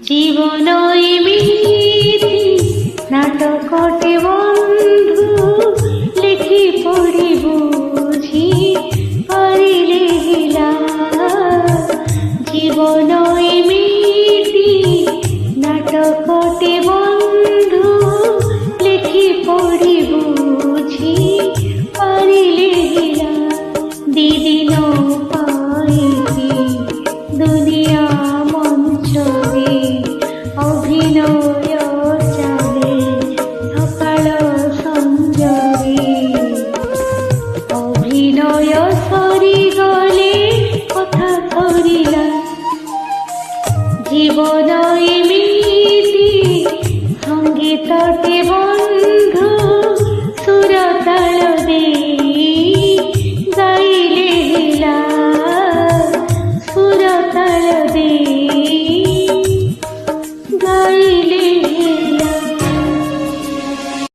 জীবন এমিতি নাটকটে বন্ধু লেখি পড়ি বুঝি পারিলে হিলা। জীবন এমিতি নাটকটে বন্ধু লেখি পড়ি বুঝি পারিলে হিলা। দিদিন পাইকি দুনিয়া মঞ্চরে অভিনয় চালে সকাল সঞ্জরে। অভিনয় সরিগলে কথা সরিলা। জীবন এমিতি সঙ্গীতটে